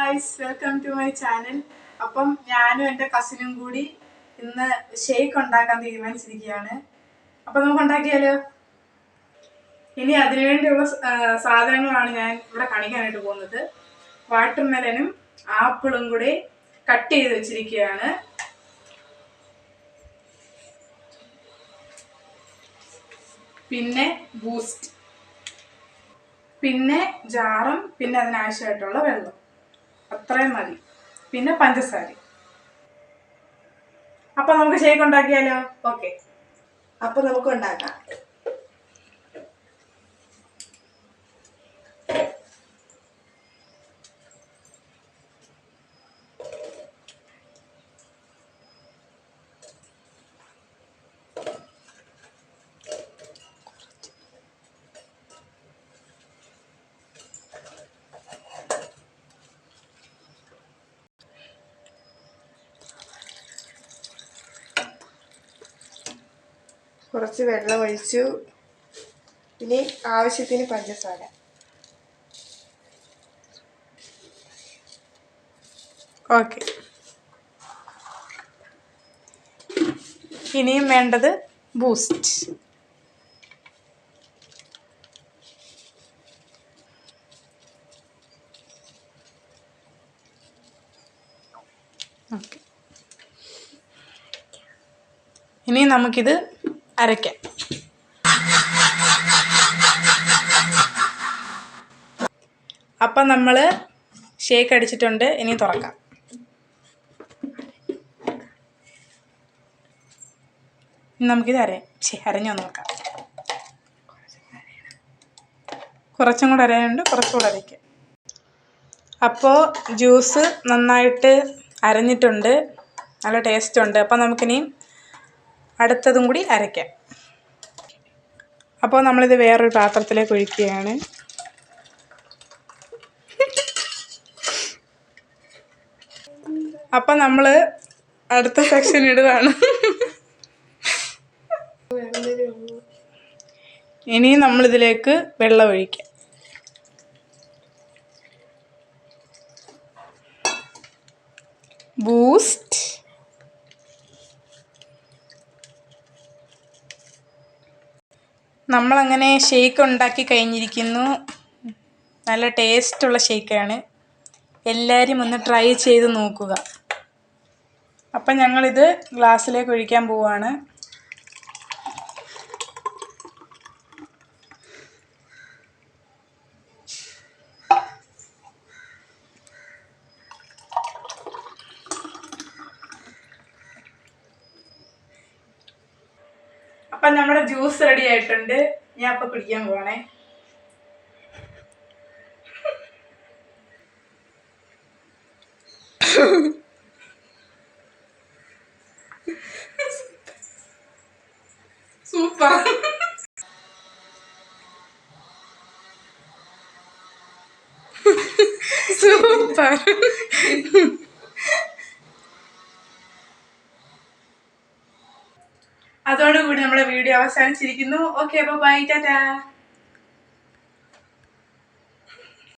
Guys, welcome to my channel. അപ്പം ഞാനും എൻ്റെ കസിനും കൂടി ഇന്ന് ഷേക്ക് ഉണ്ടാക്കാൻ തീരുമാനിച്ചിരിക്കുകയാണ്. അപ്പം നമുക്ക് ഉണ്ടാക്കിയാലോ? ഇനി അതിനുവേണ്ടിയുള്ള സാധനങ്ങളാണ് ഞാൻ ഇവിടെ കാണിക്കാനായിട്ട് പോകുന്നത്. വാട്ടർമെലനും ആപ്പിളും കൂടി കട്ട് ചെയ്ത് വെച്ചിരിക്കുകയാണ്. പിന്നെ ബൂസ്റ്റ്, പിന്നെ ജാറും, പിന്നെ അതിനാവശ്യമായിട്ടുള്ള വെള്ളം, അത്രയും മതി. പിന്നെ പഞ്ചസാര. അപ്പൊ നമുക്ക് ഷേക്ക് ഉണ്ടാക്കിയാലോ? ഓക്കെ, അപ്പൊ നമുക്ക് ഉണ്ടാക്കാം. കുറച്ച് വെള്ളം ഒഴിച്ചു. ഇനി ആവശ്യത്തിന് പഞ്ചസാര. ഓക്കെ, ഇനിയും വേണ്ടത് ബൂസ്റ്റ്. ഓക്കെ, ഇനി നമുക്കിത് അരയ്ക്കാം. അപ്പം നമ്മൾ ഷേക്ക് അടിച്ചിട്ടുണ്ട്. ഇനി തുറക്കാം. നമുക്കിത് അരഞ്ഞു നോക്കാം. കുറച്ചും കൂടെ അരയാനുണ്ട്, കുറച്ചുകൂടെ അരയ്ക്കാം. അപ്പോൾ ജ്യൂസ് നന്നായിട്ട് അരഞ്ഞിട്ടുണ്ട്, നല്ല ടേസ്റ്റ് ഉണ്ട്. അപ്പോൾ നമുക്കിനി അടുത്തതും കൂടി അരയ്ക്കാം. അപ്പോൾ നമ്മളിത് വേറൊരു പാത്രത്തിലേക്ക് ഒഴിക്കുകയാണ്. അപ്പം നമ്മൾ അടുത്ത സെക്ഷൻ ഇടുകയാണ്. ഇനി നമ്മളിതിലേക്ക് വെള്ളം ഒഴിക്കാം. ബൂസ്റ്റ്, നമ്മളങ്ങനെ ഷേക്ക് ഉണ്ടാക്കി കഴിഞ്ഞിരിക്കുന്നു. നല്ല ടേസ്റ്റുള്ള ഷേക്കാണ്. എല്ലാവരും ഒന്ന് ട്രൈ ചെയ്ത് നോക്കുക. അപ്പം ഞങ്ങളിത് ഗ്ലാസ്സിലേക്ക് ഒഴിക്കാൻ പോവുകയാണ്. അപ്പം നമ്മുടെ ജ്യൂസ് റെഡി ആയിട്ടുണ്ട്. ഞാൻ അപ്പം കുടിക്കാൻ പോവാണേ. Super, super. അതോടുകൂടി നമ്മുടെ വീഡിയോ അവസാനിച്ചിരിക്കുന്നു. ഓക്കെ, അപ്പോൾ ബൈ, ടാറ്റാ.